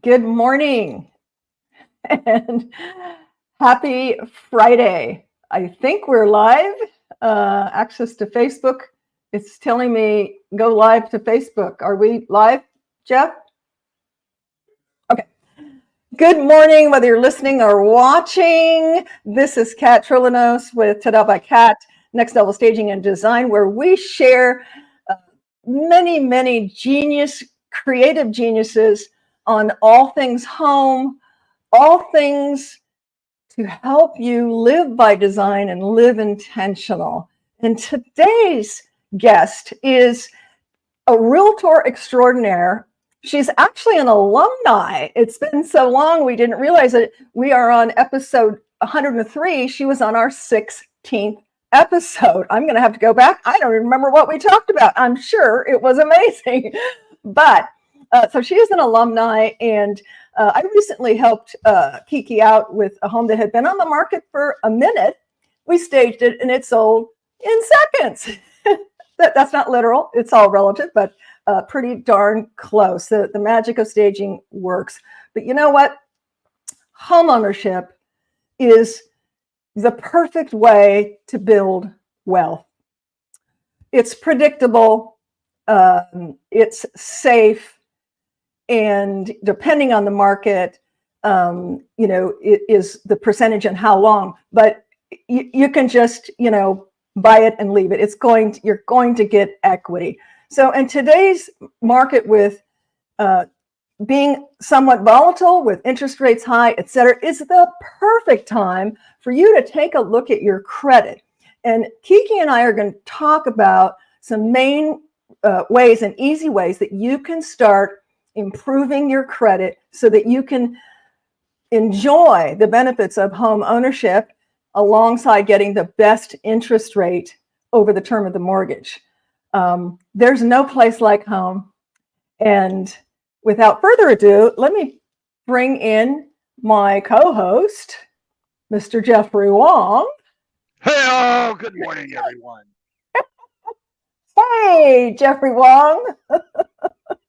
Good morning and happy Friday. I think we're live. Access to Facebook. It's telling me go live to Facebook. Are we live, Jeff? Okay. Good morning, whether you're listening or watching. This is Kat Trilinos with Tada by Kat, Next Level Staging and Design, where we share many creative geniuses on all things home, all things to help you live by design and live intentional. And today's guest is a realtor extraordinaire. She's actually an alumni. It's been so long we didn't realize it. We are on episode 103. She was on our 16th episode. I'm going to have to go back. I don't remember what we talked about. I'm sure it was amazing. But so she is an alumni, and I recently helped Kiki out with a home that had been on the market for a minute. We staged it, and it sold in seconds. That's not literal. It's all relative, but pretty darn close. The magic of staging works. But you know what? Homeownership is the perfect way to build wealth. It's predictable. It's safe. And depending on the market, it is the percentage and how long. But you can just, buy it and leave it. You're going to get equity. So in today's market, with being somewhat volatile, with interest rates high, et cetera, is the perfect time for you to take a look at your credit. And Kiki and I are going to talk about some main ways and easy ways that you can start improving your credit so that you can enjoy the benefits of home ownership alongside getting the best interest rate over the term of the mortgage. There's no place like home. And without further ado, let me bring in my co-host, Mr. Jeffrey Wong. Hey, good morning, everyone. Hey, Jeffrey Wong.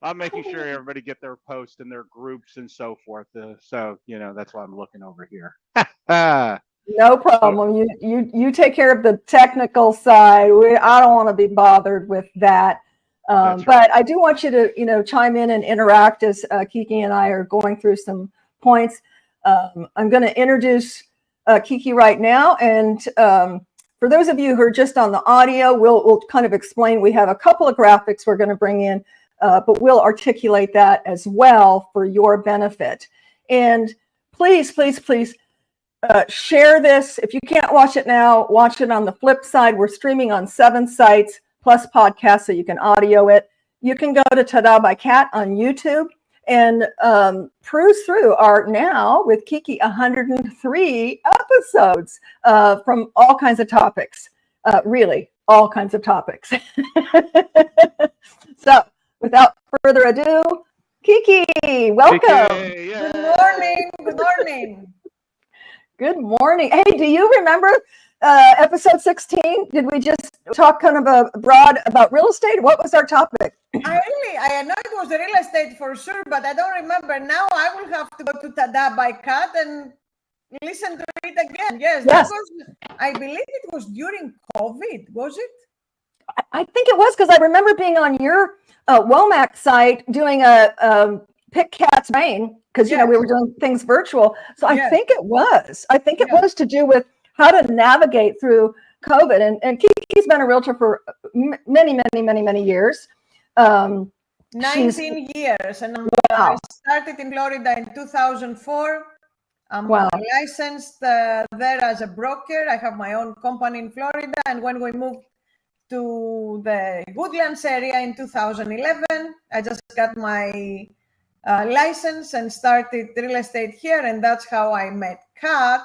I'm making sure everybody get their posts in their groups and so forth. So that's why I'm looking over here. No problem. You take care of the technical side. I don't want to be bothered with that. But right. I do want you to, chime in and interact as Kiki and I are going through some points. I'm going to introduce Kiki right now. And for those of you who are just on the audio, we'll kind of explain. We have a couple of graphics we're going to bring in, but we'll articulate that as well for your benefit. And please, share this. If you can't watch it now, watch it on the flip side. We're streaming on 7 sites plus podcasts, so you can audio it. You can go to Tada by Kat on YouTube and peruse through our now with Kiki 103 episodes from all kinds of topics. Really, all kinds of topics. So, without further ado, Kiki, welcome. Kiki, Good morning. Good morning. Good morning. Hey, do you remember episode 16? Did we just talk kind of broad about real estate? What was our topic? I know it was real estate for sure, but I don't remember. Now I will have to go to Tada by Kat and listen to it again. Yes. That was, I believe it was during COVID, was it? I think it was, because I remember being on your Womack site doing a Pick Cat's Brain, because we were doing things virtual. So I think it was. I think it was to do with how to navigate through COVID. And Kiki's been a realtor for many years. 19 years. And I started in Florida in 2004. I'm licensed there as a broker. I have my own company in Florida. And when we moved to the Woodlands area in 2011, I just got my license and started real estate here, and that's how I met Kat,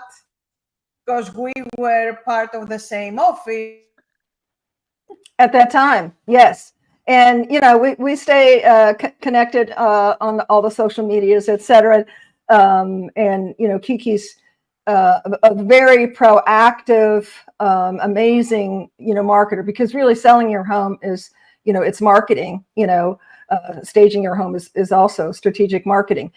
because we were part of the same office at that time. Yes, and we stay connected on all the social medias, etc. And Kiki's a very proactive, amazing, marketer, because really selling your home is, it's marketing, staging your home is also strategic marketing.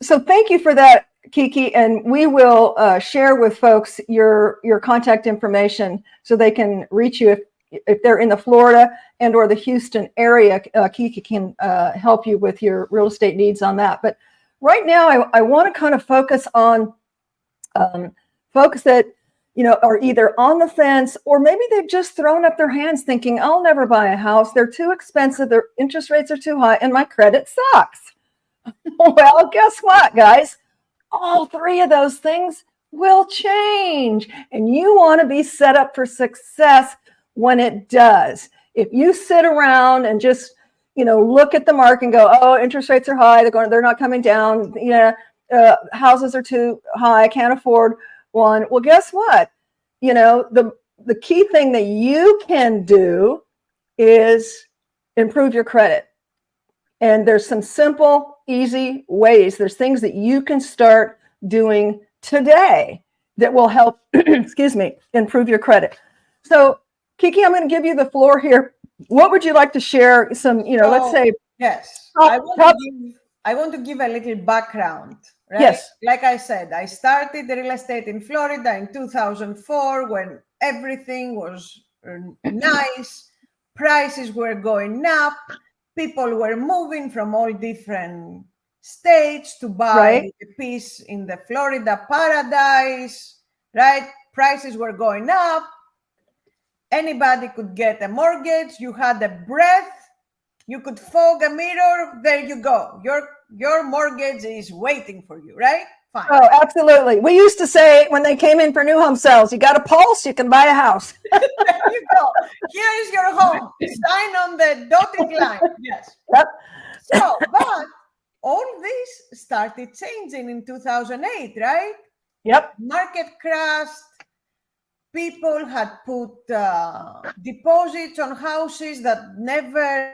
So thank you for that, Kiki, and we will share with folks your contact information so they can reach you if they're in the Florida and or the Houston area. Kiki can help you with your real estate needs on that. But right now, I want to kind of focus on folks that are either on the fence or maybe they've just thrown up their hands thinking, I'll never buy a house. They're too expensive. Their interest rates are too high and my credit sucks. Well, guess what, guys? All three of those things will change. And you want to be set up for success when it does. If you sit around and just, look at the market and go, oh, interest rates are high. They're not coming down. Houses are too high. I can't afford one. Well, guess what? The key thing that you can do is improve your credit. And there's some simple, easy ways. There's things that you can start doing today that will help, improve your credit. So, Kiki, I'm going to give you the floor here. What would you like to share? Some, let's say. Yes, I want to give a little background, right? Yes. Like I said, I started the real estate in Florida in 2004 when everything was nice. Prices were going up. People were moving from all different states to buy a piece in the Florida paradise, right? Prices were going up. Anybody could get a mortgage. You had a breath. You could fog a mirror. There you go. Your mortgage is waiting for you, right? Fine. Oh, absolutely. We used to say when they came in for new home sales, you got a pulse, you can buy a house. There you go. Here is your home. Sign on the dotted line. Yes. Yep. So, but all this started changing in 2008, right? Yep. Market crashed. People had put deposits on houses that never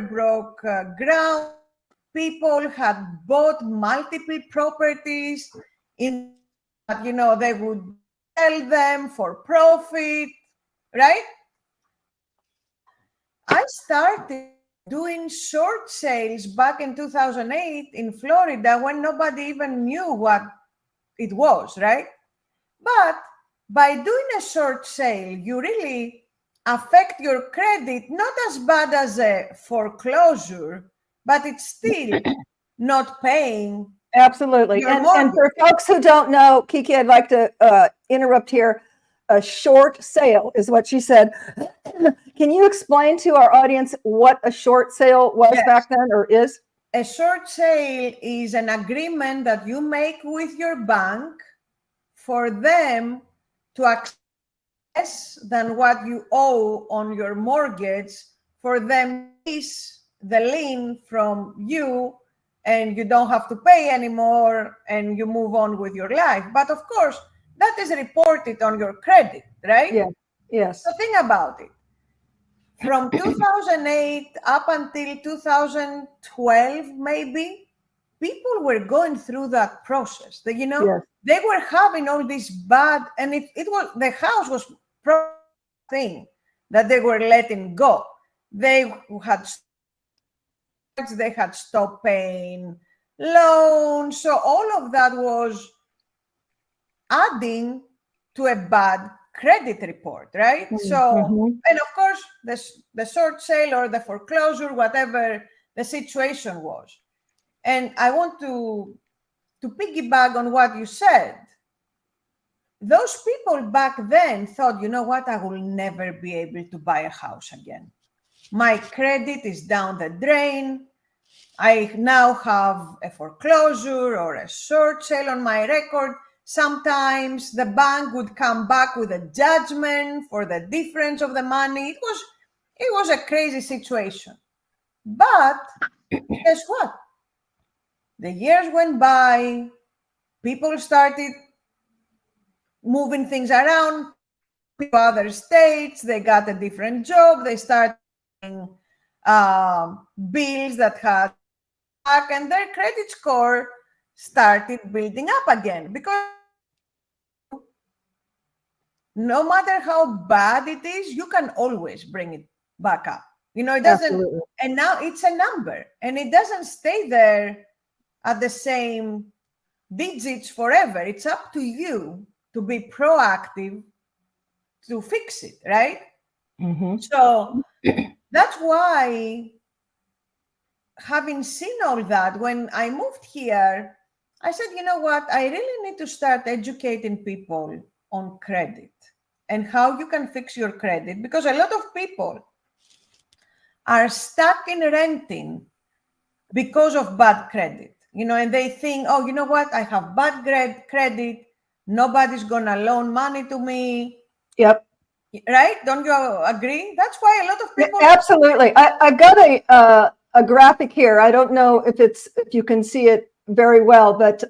broke ground. People had bought multiple properties in, they would sell them for profit, right? I started doing short sales back in 2008 in Florida when nobody even knew what it was, right? But by doing a short sale, you really affect your credit, not as bad as a foreclosure, but it's still not paying. Absolutely. And for folks who don't know, Kiki, I'd like to interrupt here. A short sale is what she said. Can you explain to our audience what a short sale was back then or is? A short sale is an agreement that you make with your bank for them to accept less than what you owe on your mortgage, for them to release the lien from you and you don't have to pay anymore and you move on with your life. But of course, that is reported on your credit, right? Yeah. Yes. So think about it. From 2008 up until 2012, maybe, people were going through that process. They were having all this bad, and it was, the house was a thing that they were letting go. They had stopped paying loans. So all of that was adding to a bad credit report, right? Mm-hmm. So, and of course, the short sale or the foreclosure, whatever the situation was. And I want to piggyback on what you said. Those people back then thought, you know what, I will never be able to buy a house again. My credit is down the drain. I now have a foreclosure or a short sale on my record. Sometimes the bank would come back with a judgment for the difference of the money. It was a crazy situation. But guess what? The years went by, people started moving things around to other states, they got a different job, they started bills that had back, and their credit score started building up again. Because no matter how bad it is, you can always bring it back up. You know, it doesn't, Absolutely. and now it's a number and it doesn't stay there at the same digits forever. It's up to you to be proactive to fix it, right? Mm-hmm. So that's why, having seen all that, when I moved here, I said, you know what, I really need to start educating people on credit and how you can fix your credit, because a lot of people are stuck in renting because of bad credit, you know, and they think, oh, you know what, I have bad credit, nobody's gonna loan money to me. Yep. Right? Don't you agree? That's why a lot of people. Absolutely. I've got a graphic here. I don't know if you can see it very well, but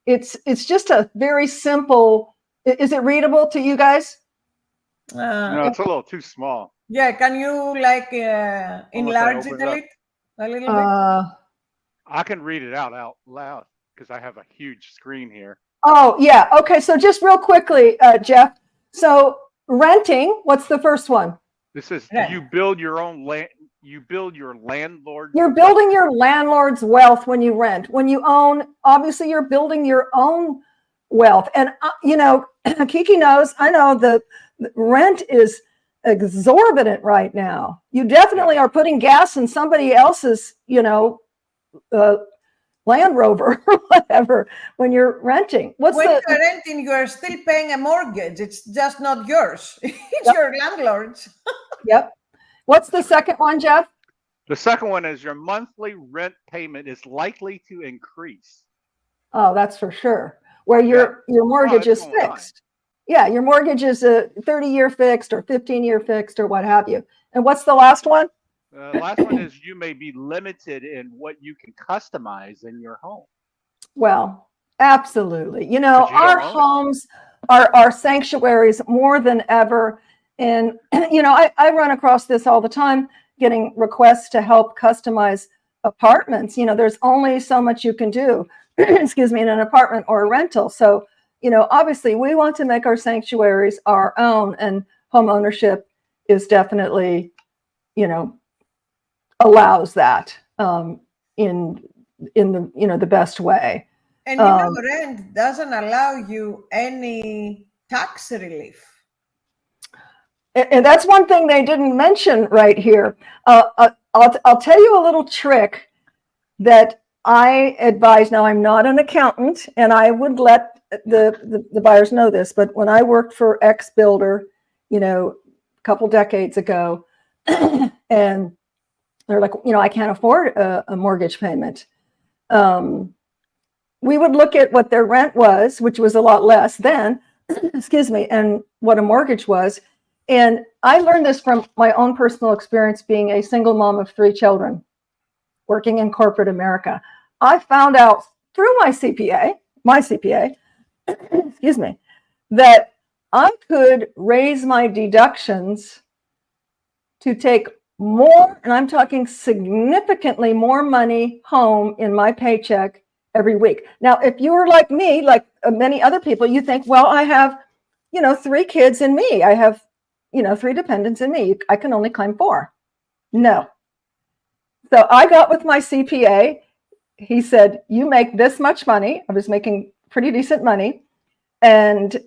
it's just a very simple. Is it readable to you guys? No, it's a little too small. Yeah, can you like enlarge it a little bit? I can read it out loud because I have a huge screen here. Oh yeah. Okay. So just real quickly, Jeff. So renting. What's the first one? This is you build your own land. You build your landlord. You're building your landlord's wealth when you rent. When you own, obviously, you're building your own wealth. And you know, Kiki knows. I know the rent is exorbitant right now. You definitely are putting gas in somebody else's, you know, Land Rover or whatever when you're renting. When you're renting, you are still paying a mortgage. It's just not yours. It's your landlord's. Yep. What's the second one, Jeff? The second one is your monthly rent payment is likely to increase. Oh, that's for sure. Where your mortgage is fixed. Yeah, your mortgage is a 30-year fixed or 15-year fixed or what have you. And what's the last one? The last one is you may be limited in what you can customize in your home. Well, absolutely. You know, our homes are sanctuaries more than ever. And, you know, I run across this all the time, getting requests to help customize apartments. You know, there's only so much you can do, excuse me, in an apartment or a rental. So, you know, obviously we want to make our sanctuaries our own, and home ownership is definitely, you know, allows that in the, you know, the best way. And you know, rent doesn't allow you any tax relief. And that's one thing they didn't mention right here. I'll tell you a little trick that I advise. Now, I'm not an accountant, and I would let the buyers know this, but when I worked for X Builder, you know, a couple decades ago, and they're like, you know, I can't afford a mortgage payment. We would look at what their rent was, which was a lot less then, excuse me, and what a mortgage was. And I learned this from my own personal experience being a single mom of 3 children, working in corporate America. I found out through my CPA, excuse me, that I could raise my deductions to take more, and I'm talking significantly more money home in my paycheck every week. Now, if you were like me, like many other people, you think, well, I have, you know, 3 kids in me. I have, you know, 3 dependents in me. I can only claim 4. No. So I got with my CPA. He said, you make this much money. I was making pretty decent money. And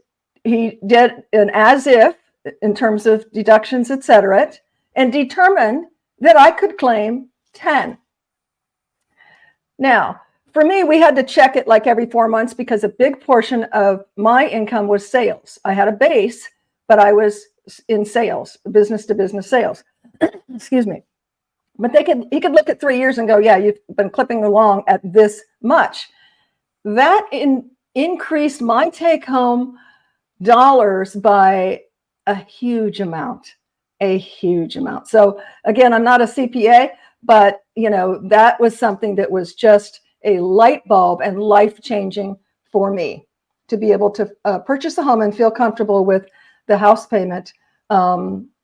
he did an as if in terms of deductions, et cetera, and determined that I could claim 10. Now, for me, we had to check it like every 4 months because a big portion of my income was sales. I had a base, but I was in sales, business to business sales. Excuse me. But he could look at 3 years and go, yeah, you've been clipping along at this much. That increased my take home dollars by a huge amount. So again, I'm not a CPA, but you know, that was something that was just a light bulb and life-changing for me to be able to purchase a home and feel comfortable with the house payment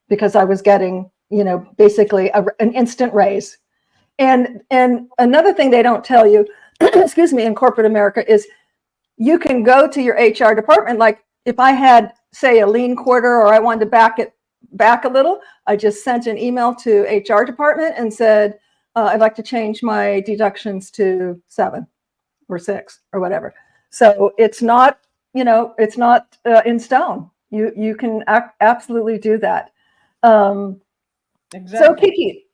because I was getting, you know, basically an instant raise. And another thing they don't tell you, excuse me, in corporate America is you can go to your HR department. Like if I had, say, a lien quarter or I wanted to back it back a little. I just sent an email to HR department and said, I'd like to change my deductions to 7 or 6 or whatever. So it's not, it's not in stone. You can absolutely do that. Exactly. So Kiki,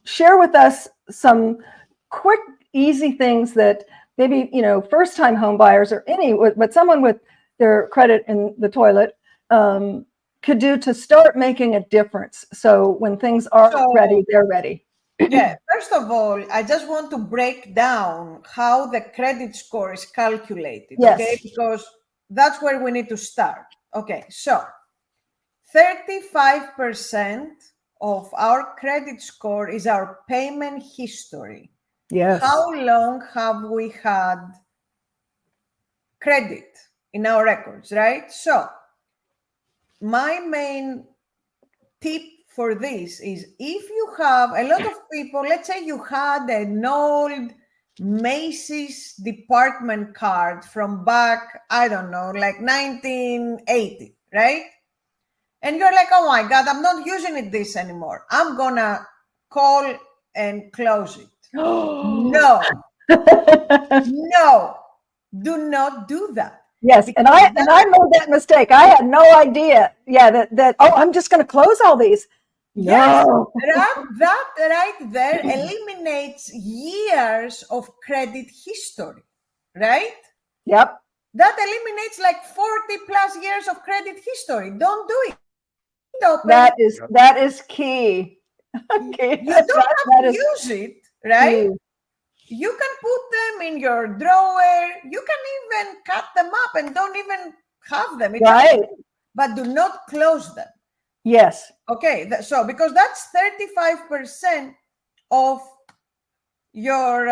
share with us some quick, easy things that maybe, first-time home buyers or but someone with their credit in the toilet could do to start making a difference. So when things are ready, they're ready. Yeah, first of all, I just want to break down how the credit score is calculated, Yes. okay? Because that's where we need to start. Okay, so 35% of our credit score is our payment history. Yes. How long have we had credit in our records, right? So my main tip for this is, if you have a lot of people, let's say you had an old Macy's department card from back, I don't know, like 1980, right? And you're like, oh my God, I'm not using this anymore. I'm gonna call and close it. No, no, do not do that. Yes, and I made that mistake. I had no idea. Yeah, that I'm just going to close all these. Yes, No. that right there eliminates years of credit history, right? Yep. That eliminates like 40 plus years of credit history. Don't do it. That is key. Okay. You don't have to use it, right? Key. You can put them in your drawer. You can even cut them up and don't even have them. Right. But do not close them. Yes. Okay, so because that's 35% of your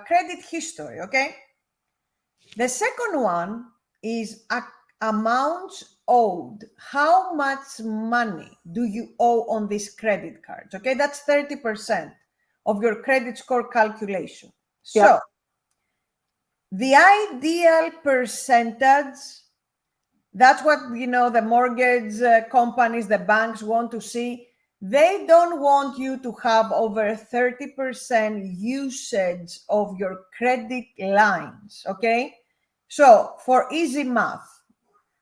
credit history, okay? The second one is amounts owed. How much money do you owe on these credit cards? Okay, that's 30% of your credit score calculation. Yep. So the ideal percentage, that's what, the mortgage companies, the banks want to see. They don't want you to have over 30% usage of your credit lines, okay? So for easy math,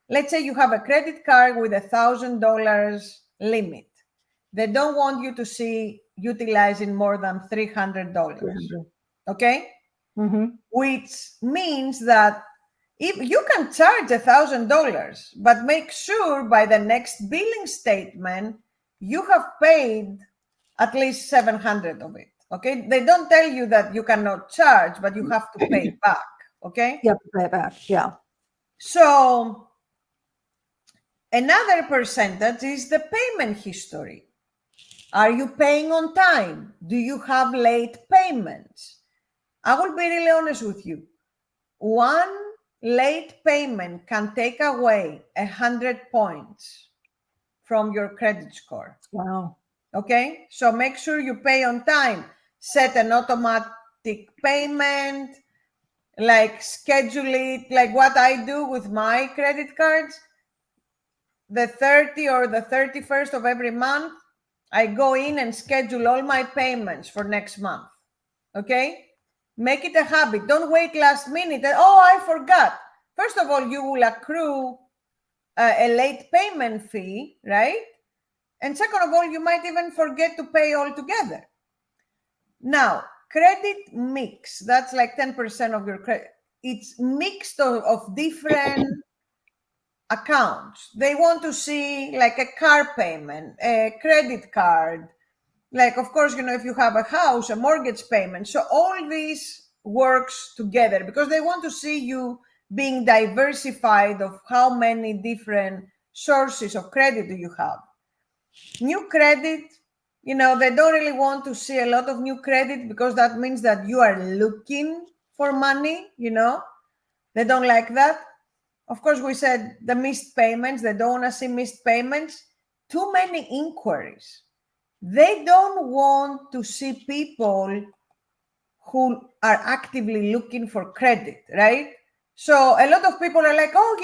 let's say you have a credit card with $1,000 limit. They don't want you to see utilizing more than $300, okay? Mm-hmm. Which means that if you can charge $1,000, but make sure by the next billing statement, you have paid at least 700 of it, okay? They don't tell you that you cannot charge, but you have to pay back, okay? You have to pay it back, yeah. So another percentage is the payment history. Are you paying on time? Do you have late payments? I will be really honest with you. One late payment can take away 100 points from your credit score. Wow. Okay, so make sure you pay on time. Set an automatic payment, like schedule it, like what I do with my credit cards. The 30 or the 31st of every month, I go in and schedule all my payments for next month. Okay, make it a habit. Don't wait last minute. Oh, I forgot. First of all, you will accrue a late payment fee, right? And second of all, you might even forget to pay altogether. Now, credit mix, that's like 10% of your credit. It's mixed of different accounts. They want to see like a car payment, a credit card, like, of course, if you have a house, a mortgage payment. So all this works together because they want to see you being diversified of how many different sources of credit do you have. New credit, they don't really want to see a lot of new credit because that means that you are looking for money, They don't like that. Of course, we said the missed payments, they don't want to see missed payments. Too many inquiries. They don't want to see people who are actively looking for credit, right? So a lot of people are like, oh,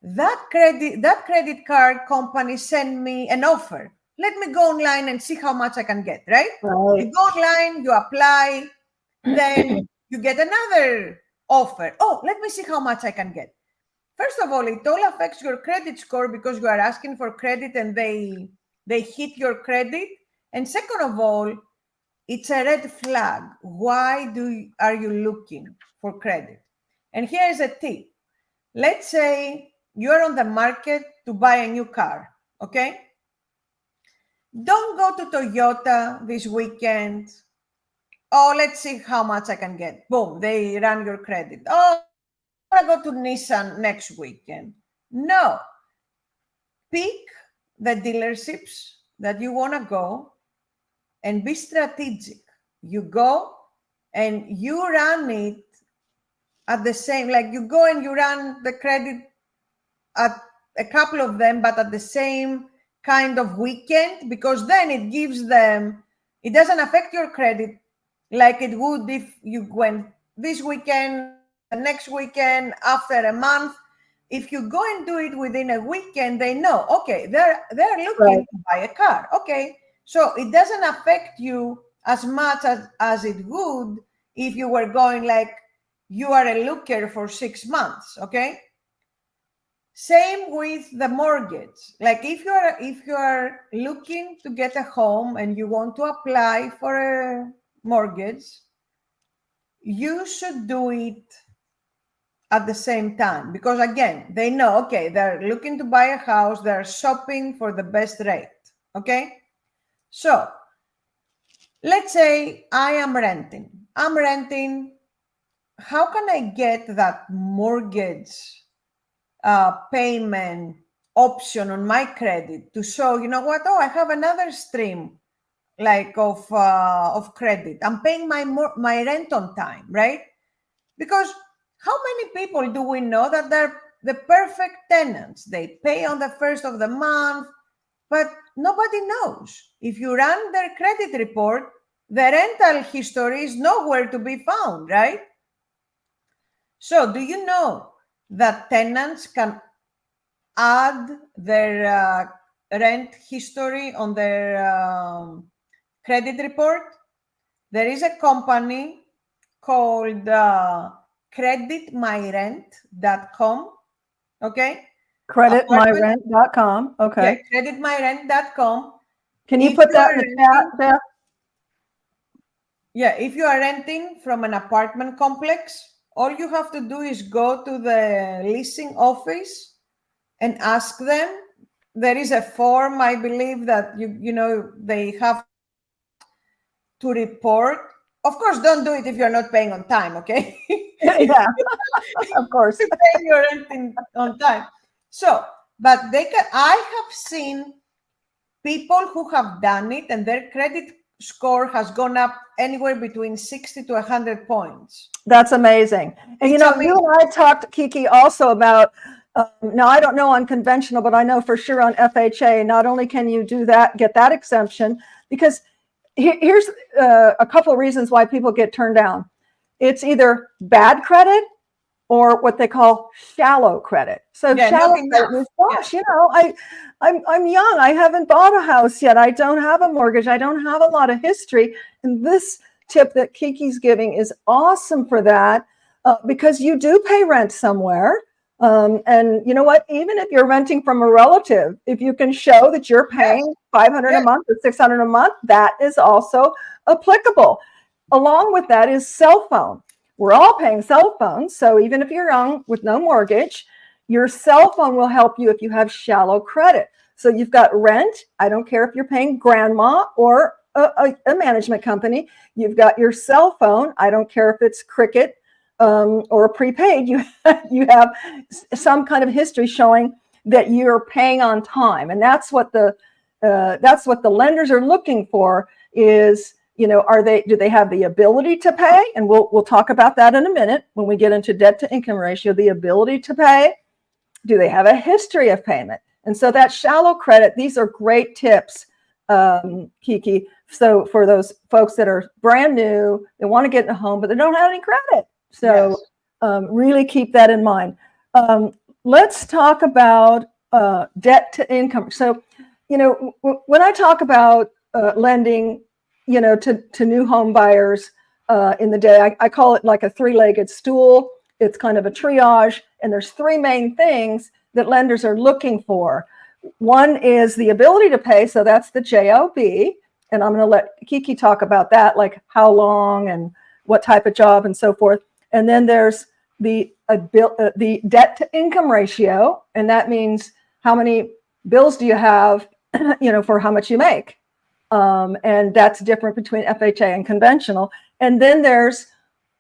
that credit card company sent me an offer. Let me go online and see how much I can get, right? Right. You go online, you apply, then you get another offer. Oh, let me see how much I can get. First of all, it all affects your credit score because you are asking for credit and they hit your credit. And second of all, it's a red flag. Why are you looking for credit? And here's a tip. Let's say you're on the market to buy a new car, okay? Don't go to Toyota this weekend. Oh, let's see how much I can get. Boom, they run your credit. Oh, I want to go to Nissan next weekend. No. Pick the dealerships that you want to go and be strategic. You go and you run it at the same, like you go and you run the credit at a couple of them, but at the same kind of weekend, because then it gives them, it doesn't affect your credit like it would if you went this weekend, the next weekend, after a month. If you go and do it within a weekend, they know, okay, they're looking to buy a car. Okay, so it doesn't affect you as much as it would if you were going like you are a looker for 6 months. Okay. Same with the mortgage. Like if you are looking to get a home and you want to apply for a mortgage, you should do it at the same time, because again, they know, okay, they're looking to buy a house, they're shopping for the best rate. Okay. So let's say I'm renting. How can I get that mortgage payment option on my credit to show, you know what? Oh, I have another stream like of credit. I'm paying my rent on time, right? Because how many people do we know that they're the perfect tenants? They pay on the first of the month, but nobody knows. If you run their credit report, the rental history is nowhere to be found, right? So do you know that tenants can add their rent history on their credit report? There is a company called creditmyrent.com. Okay. Creditmyrent.com. Okay. Yeah, creditmyrent.com. Can you put that in the chat, Beth? Yeah, if you are renting from an apartment complex, all you have to do is go to the leasing office and ask them. There is a form, I believe, that you know they have to report. Of course, don't do it if you're not paying on time, okay? Yeah, of course. You pay your rent on time. So, but I have seen people who have done it and their credit score has gone up anywhere between 60 to 100 points. That's amazing. And you and I talked, Kiki, also about, now I don't know on conventional, but I know for sure on FHA, not only can you do that, get that exemption, because here's a couple of reasons why people get turned down. It's either bad credit or what they call shallow credit. So shallow credit is, gosh, you know, I'm young. I haven't bought a house yet. I don't have a mortgage. I don't have a lot of history. And this tip that Kiki's giving is awesome for that, because you do pay rent somewhere. And you know what? Even if you're renting from a relative, if you can show that you're paying $500 a month or $600 a month, that is also applicable. Along with that is cell phone. We're all paying cell phones. So even if you're young with no mortgage, your cell phone will help you if you have shallow credit. So you've got rent. I don't care if you're paying grandma or a management company. You've got your cell phone. I don't care if it's Cricket or prepaid. You have some kind of history showing that you're paying on time, and that's what the lenders are looking for. Is, you know, do they have the ability to pay? And we'll talk about that in a minute when we get into debt to income ratio. The ability to pay. Do they have a history of payment? And so that shallow credit. These are great tips, Kiki. So for those folks that are brand new, they want to get in a home, but they don't have any credit. So really keep that in mind. let's talk about debt to income. So, when I talk about lending, to new home buyers in the day, I call it like a three-legged stool. It's kind of a triage, and there's three main things that lenders are looking for. One is the ability to pay, so that's the JOB, and I'm going to let Kiki talk about that, like how long and what type of job and so forth. And then there's the debt to income ratio, and that means how many bills do you have, for how much you make, and that's different between FHA and conventional. And then there's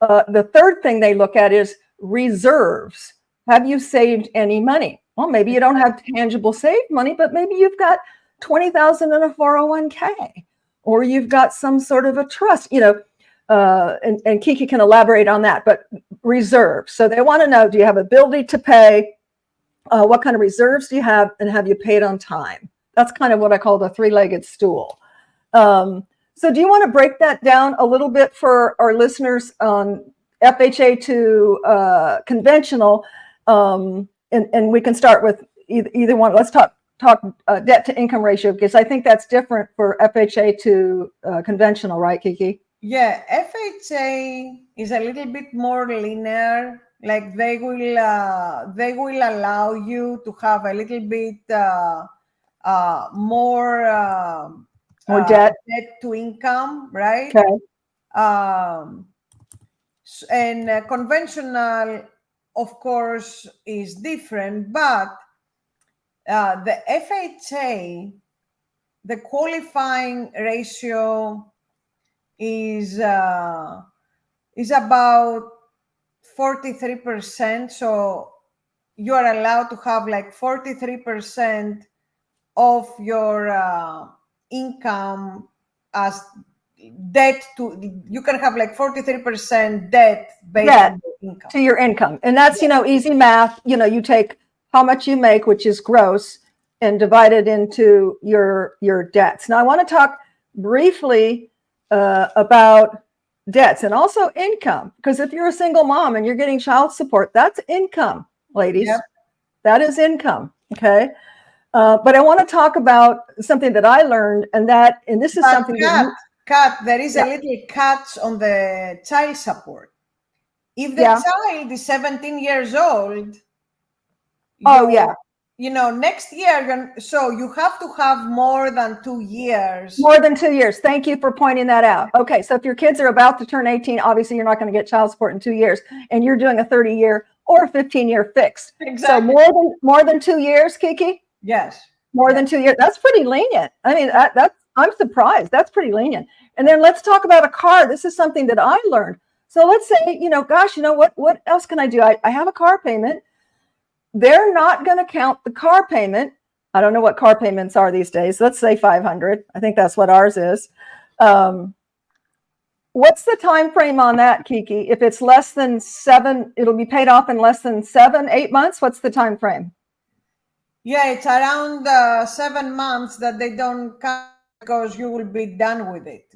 the third thing they look at is reserves. Have you saved any money? Well, maybe you don't have tangible saved money, but maybe you've got 20,000 in a 401k, or you've got some sort of a trust, and Kiki can elaborate on that, but reserves. So they want to know, do you have ability to pay? What kind of reserves do you have, and have you paid on time? That's kind of what I call the three-legged stool. So do you want to break that down a little bit for our listeners on FHA to conventional? And we can start with either one. Let's talk debt to income ratio, because I think that's different for FHA to conventional, right, Kiki? Yeah, FHA is a little bit more linear. Like they will allow you to have a little bit more debt to income, right? Okay. And conventional, of course, is different, but the FHA, the qualifying ratio is about 43%. So you are allowed to have like 43% of your income as debt you can have like 43% debt based on your income. To your income. And that's, easy math. You take how much you make, which is gross, and divide it into your debts. Now, I want to talk briefly about debts and also income, because if you're a single mom and you're getting child support, that's income, ladies. Yep. That is income. Okay. But I want to talk about something that I learned, and this is something there is a little catch on the child support. If the child is 17 years old, next year, so you have to have more than 2 years. More than 2 years. Thank you for pointing that out. Okay, so if your kids are about to turn 18, obviously you're not going to get child support in 2 years, and you're doing a 30-year or a 15-year fix. Exactly. So more than 2 years, Kiki? Yes. More than 2 years. That's pretty lenient. I mean, I'm surprised. That's pretty lenient. And then let's talk about a car. This is something that I learned. So let's say, what else can I do? I have a car payment. They're not going to count the car payment. I don't know what car payments are these days. Let's say 500. I think that's what ours is. What's the time frame on that, Kiki? If it's less than 7, it'll be paid off in less than 7-8 months. What's the time frame? Yeah, it's around 7 months that they don't count, because you will be done with it,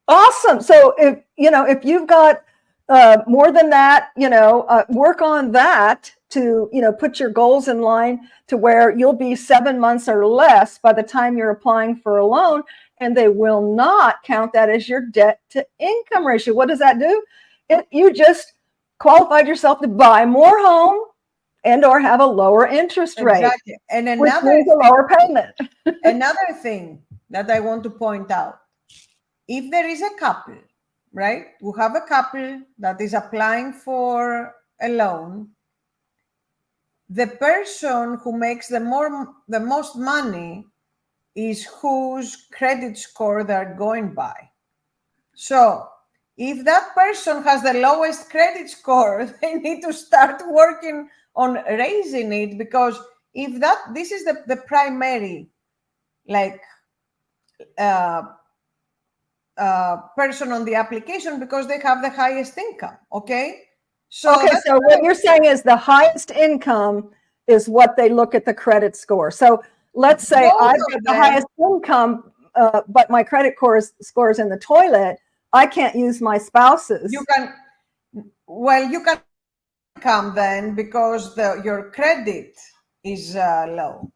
Awesome. So if you've got more than that, work on that to, put your goals in line to where you'll be 7 months or less by the time you're applying for a loan, and they will not count that as your debt to income ratio. What does that do? You just qualified yourself to buy more home and or have a lower interest rate. Exactly. And which means a lower payment. Another thing that I want to point out, if there is a couple, right? We have a couple that is applying for a loan. The person who makes the most money is whose credit score they're going by. So if that person has the lowest credit score, they need to start working on raising it, because if this is the primary person on the application, because they have the highest income. Okay. So what you're saying is the highest income is what they look at the credit score. So let's say I've got the highest income, but my credit score is in the toilet. I can't use my spouse's. You can income then because your credit is low.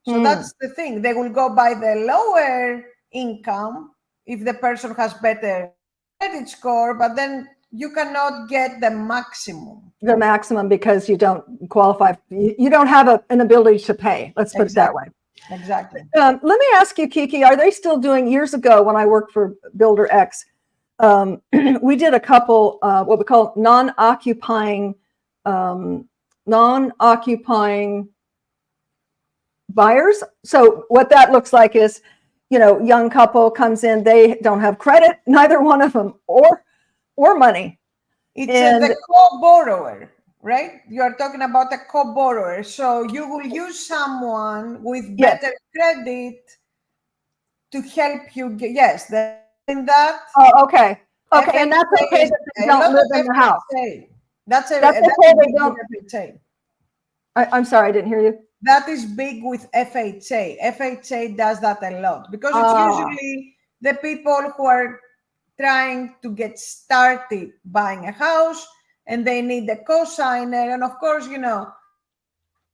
So that's the thing. They will go by the lower income if the person has better credit score, but then you cannot get the maximum. The maximum because you don't qualify. You don't have an ability to pay. Let's put it that way. Exactly. Let me ask you, Kiki, are they still doing, years ago when I worked for Builder X, we did a couple, what we call non-occupying buyers. So what that looks like is, young couple comes in, they don't have credit, neither one of them, or money. It's the co-borrower, right? You are talking about a co-borrower. So you will use someone with better credit to help you get, in that. Oh, okay. Okay, and that's okay that they don't live in the house. That's okay, they don't. I'm sorry, I didn't hear you. That is big with FHA. FHA does that a lot because it's usually the people who are trying to get started buying a house and they need a co-signer. And of course,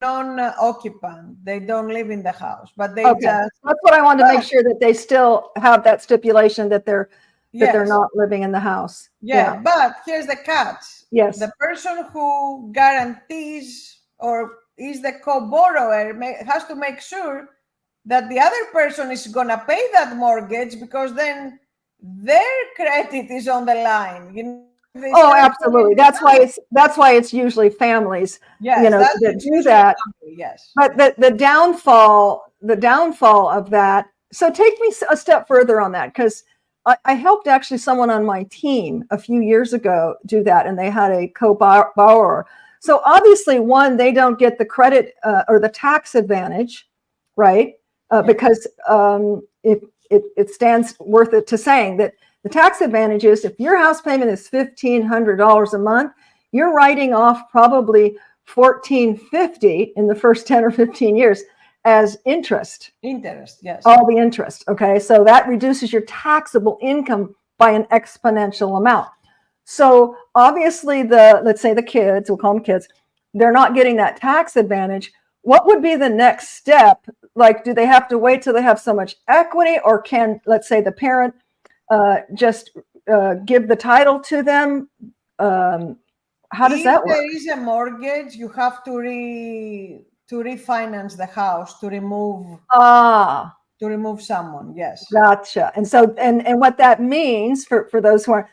non-occupant, they don't live in the house, but they just. That's what I wanted to make sure that they still have that stipulation that they're not living in the house. Yeah, but here's the catch. Yes. The person who guarantees or is the co-borrower has to make sure that the other person is going to pay that mortgage because then their credit is on the line. Oh, absolutely. That's why it's usually families, that do that. Yes. But the downfall of that. So take me a step further on that, because I helped actually someone on my team a few years ago do that, and they had a co-borrower. So obviously, one, they don't get the credit or the tax advantage, right? Because it stands worth it to saying that the tax advantage is if your house payment is $1,500 a month, you're writing off probably $1,450 in the first 10 or 15 years as interest. Interest, yes. All the interest. Okay, so that reduces your taxable income by an exponential amount. So obviously, let's say the kids, we'll call them kids, they're not getting that tax advantage. What would be the next step? Like, do they have to wait till they have so much equity, or can, let's say, the parent just give the title to them? How does that work? If there is a mortgage, you have to refinance the house to remove. To remove someone, yes. Gotcha. And so, and what that means for those who are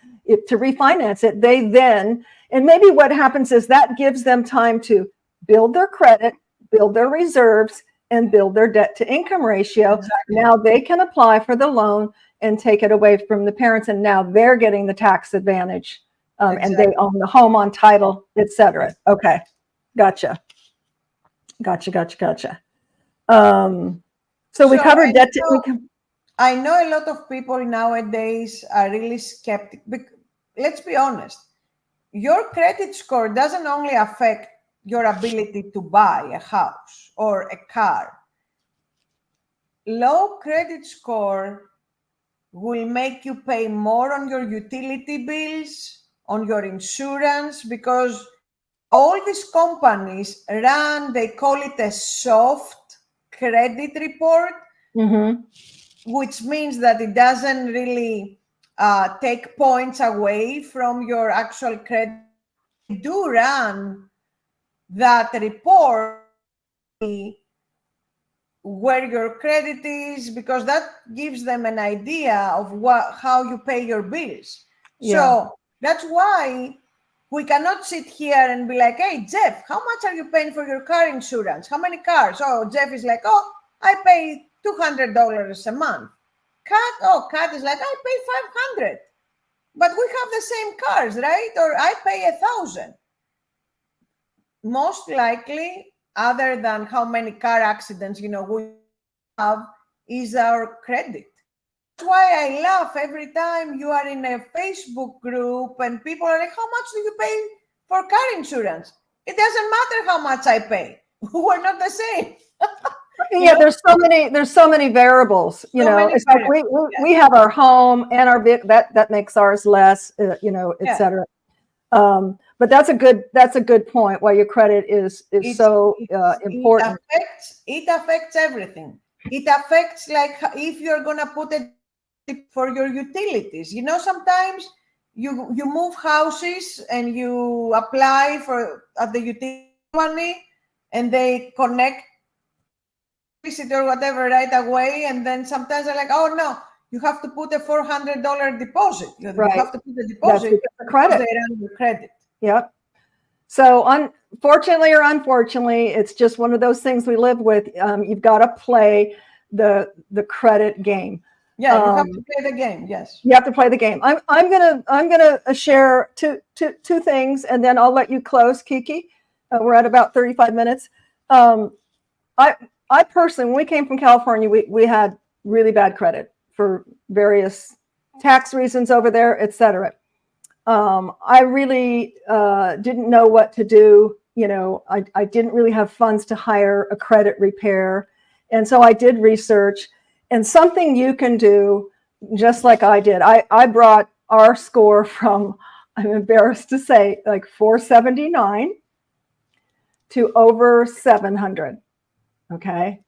to refinance it, they then, and maybe what happens is that gives them time to build their credit, build their reserves, and build their debt to income ratio. Exactly. Now they can apply for the loan and take it away from the parents, and now they're getting the tax advantage, and they own the home on title, etc. Okay, gotcha. So we covered debt to income. I know a lot of people nowadays are really skeptical. Let's be honest. Your credit score doesn't only affect your ability to buy a house or a car. Low credit score will make you pay more on your utility bills, on your insurance, because all these companies run, they call it a soft credit report, which means that it doesn't really take points away from your actual credit. They do run that report where your credit is, because that gives them an idea of how you pay your bills. Yeah. So that's why we cannot sit here and be like, hey, Jeff, how much are you paying for your car insurance? How many cars? Oh, Jeff is like, oh, I pay $200 a month. Kat is like, I pay $500. But we have the same cars, right? Or I pay $1,000. Most likely, other than how many car accidents, we have, is our credit. That's why I laugh every time you are in a Facebook group and people are like, how much do you pay for car insurance? It doesn't matter how much I pay. We're not the same. Yeah, there's so many variables, it's like we have our home and our that makes ours less, et cetera. But that's a good point. Why your credit is so important. It affects everything. It affects, like, if you're gonna put it for your utilities. You know, sometimes you move houses and you apply for at the utility company, and they connect electricity or whatever right away, and then sometimes they're like, oh no, you have to put a $400 deposit. You have to put the deposit the credit. because they run your credit. Yep. So unfortunately or unfortunately, it's just one of those things we live with. You've got to play the credit game. Yeah, you have to play the game. Yes, you have to play the game. I'm gonna share two things, and then I'll let you close, Kiki. We're at about 35 minutes. I personally, when we came from California, we had really bad credit for various tax reasons over there, etc. I really didn't know what to do. You know, I didn't really have funds to hire a credit repair. And so I did research, and something you can do, just like I did. I brought our score from, I'm embarrassed to say, like 479 to over 700. Okay.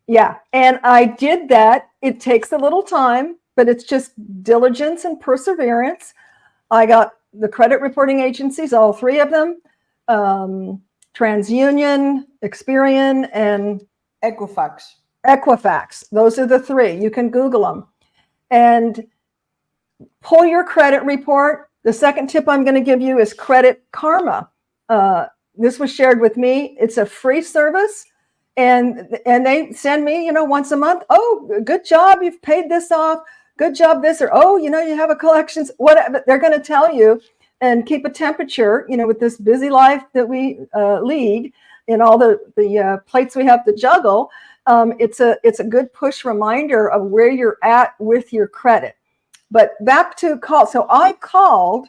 Yeah. And I did that. It takes a little time, but it's just diligence and perseverance. I got the credit reporting agencies, all three of them, TransUnion, Experian, and Equifax. Those are the three. You can Google them. And pull your credit report. The second tip I'm going to give you is Credit Karma. This was shared with me. It's a free service. And they send me, once a month, oh, good job, you've paid this off. Good job, this, or, oh, you have a collections, whatever. They're going to tell you and keep a temperature, with this busy life that we lead and all the plates we have to juggle. It's a good push reminder of where you're at with your credit. But back to call. So I called,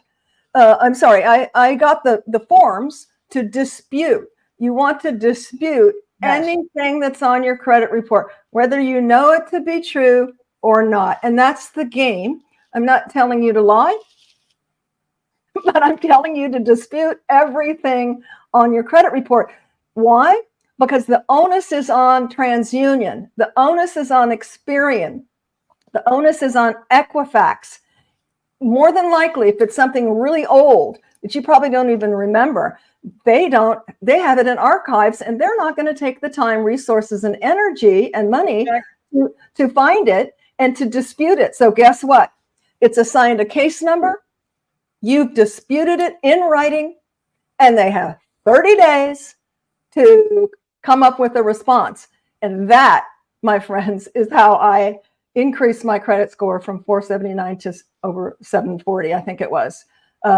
I got the forms to dispute. You want to dispute anything that's on your credit report, whether you know it to be true or not. And that's the game. I'm not telling you to lie, but I'm telling you to dispute everything on your credit report. Why? Because the onus is on TransUnion. The onus is on Experian. The onus is on Equifax. More than likely, if it's something really old that you probably don't even remember, they have it in archives, and they're not going to take the time, resources, and energy and money to find it and to dispute it. So guess what? It's assigned a case number. You've disputed it in writing, and they have 30 days to come up with a response. And that, my friends, is how I increased my credit score from 479 to over 740, I think it was.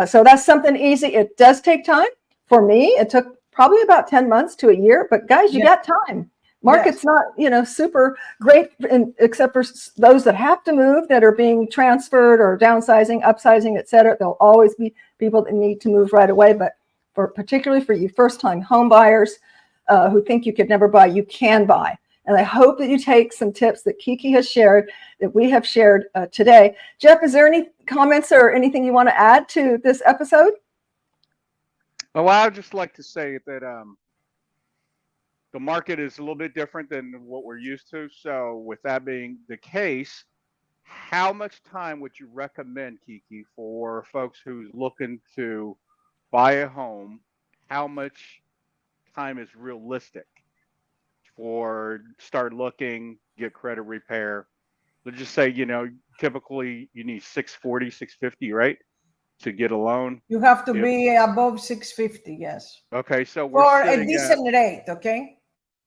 So that's something easy. It does take time. For me, it took probably about 10 months to a year, but guys, you got time. Market's not, super great, except for those that have to move, that are being transferred or downsizing, upsizing, et cetera. There'll always be people that need to move right away. But particularly for you first-time home buyers who think you could never buy, you can buy. And I hope that you take some tips that Kiki has shared, that we have shared today. Jeff, is there any comments or anything you want to add to this episode? Well, I would just like to say that the market is a little bit different than what we're used to. So with that being the case, how much time would you recommend, Kiki, for folks who's looking to buy a home? How much time is realistic for start looking, get credit repair? Let's just say, typically you need 640, 650, right? To get a loan. You have to be above 650, yes. Okay, so we're for a decent rate, okay?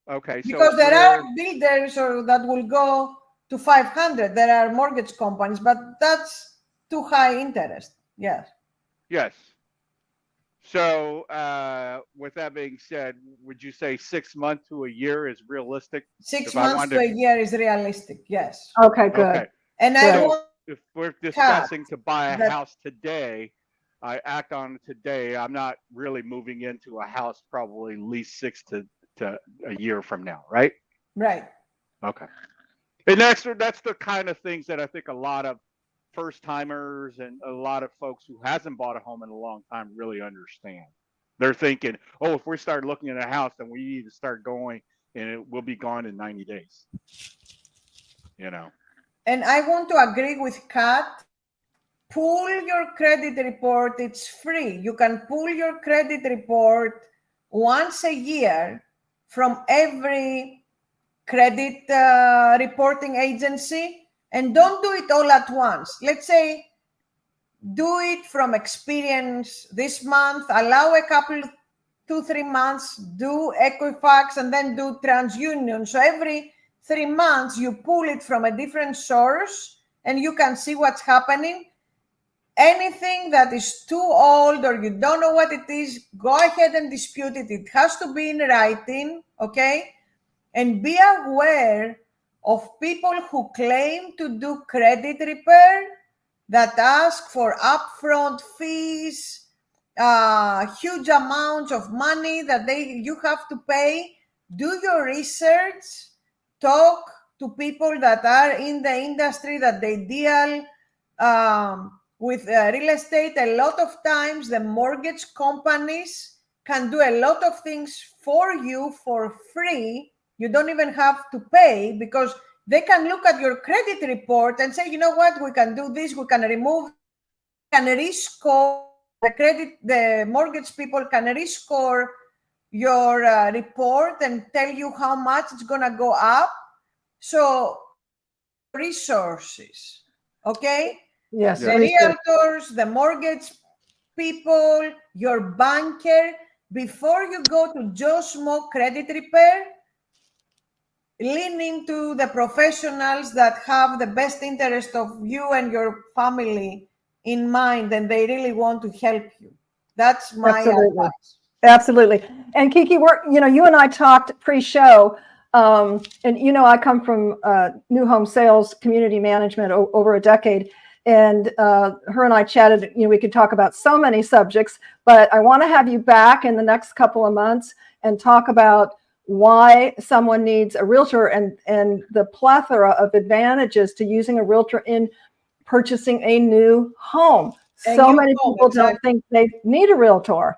Okay, because there are builders that will go to 500. There are mortgage companies, but that's too high interest. Yes. Yes. So with that being said, would you say 6 months to a year is realistic? 6 months to a year is realistic, yes. Okay, good. Okay. And so if we're discussing to buy a house today, I act on it today, I'm not really moving into a house probably at least 6 to a year from now, right? Right. Okay. And that's the kind of things that I think a lot of first timers and a lot of folks who hasn't bought a home in a long time really understand. They're thinking, oh, if we start looking at a house, then we need to start going, and it will be gone in 90 days. You know. And I want to agree with Kat. Pull your credit report. It's free. You can pull your credit report once a year from every credit reporting agency, and don't do it all at once. Let's say do it from experience this month, allow a couple, 2-3 months, do Equifax, and then do TransUnion. So every 3 months you pull it from a different source and you can see what's happening. Anything that is too old or you don't know what it is, go ahead and dispute it. It has to be in writing, okay? And be aware of people who claim to do credit repair that ask for upfront fees, huge amounts of money that you have to pay. Do your research, talk to people that are in the industry, that they deal with real estate. A lot of times the mortgage companies can do a lot of things for you for free. You don't even have to pay, because they can look at your credit report and say, you know what, we can do this, we can remove, can rescore the mortgage people can rescore your report and tell you how much it's gonna go up. So resources, okay? Yes. The realtors, the mortgage people, your banker, before you go to Joe Schmo Credit Repair, lean into the professionals that have the best interest of you and your family in mind, and they really want to help you. That's my advice. Absolutely. And Kiki, you and I talked pre-show, and I come from new home sales, community management over a decade. And her and I chatted, we could talk about so many subjects, but I want to have you back in the next couple of months and talk about why someone needs a realtor and the plethora of advantages to using a realtor in purchasing a new home. So many people don't think they need a realtor.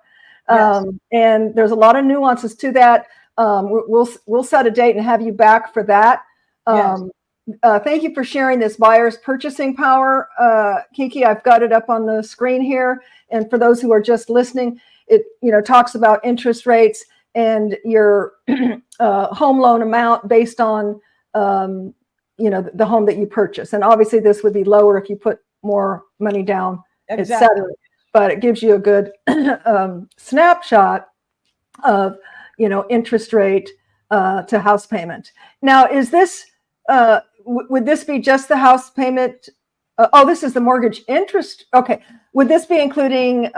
Yes. And there's a lot of nuances to that. We'll set a date and have you back for that. Yes. Thank you for sharing this buyer's purchasing power, Kiki. I've got it up on the screen here. And for those who are just listening, it talks about interest rates and your home loan amount based on the home that you purchase. And obviously this would be lower if you put more money down, exactly. etc. But it gives you a good snapshot of interest rate to house payment. Now, is this would this be just the house payment? This is the mortgage interest. Okay, would this be including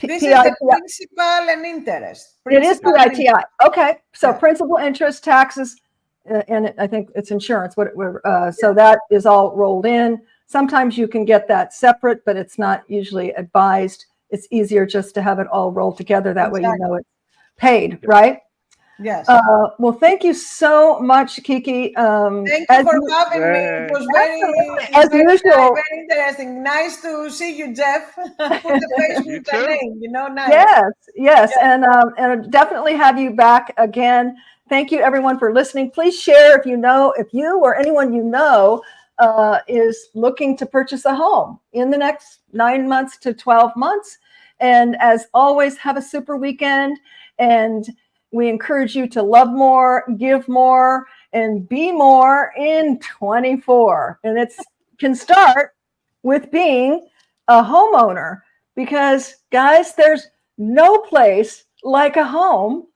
this is the principal and interest. It is PITI. Okay, so principal, interest, taxes, and I think it's insurance. So that is all rolled in. Sometimes you can get that separate, but it's not usually advised. It's easier just to have it all rolled together. That way you know it's paid, right? Yes. Well, thank you so much, Kiki. Thank you for having me. It was very interesting. Nice to see you, Jeff. Put the face with the name, nice. Yes. And definitely have you back again. Thank you, everyone, for listening. Please share if you or anyone is looking to purchase a home in the next 9 months to 12 months. And as always, have a super weekend. And we encourage you to love more, give more, and be more in 24. And it can start with being a homeowner, because, guys, there's no place like a home.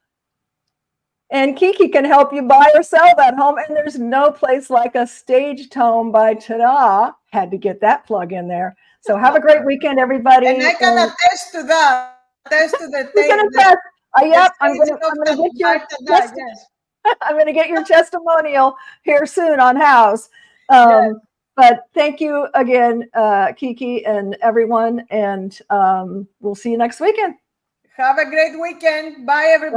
And Kiki can help you buy or sell that home. And there's no place like a staged home by Tada. Had to get that plug in there. So have a great weekend, everybody. And I can attest to that. Attest to the Yep, I'm going to get your testimonial here soon on house. But thank you again, Kiki and everyone. And we'll see you next weekend. Have a great weekend. Bye, everybody.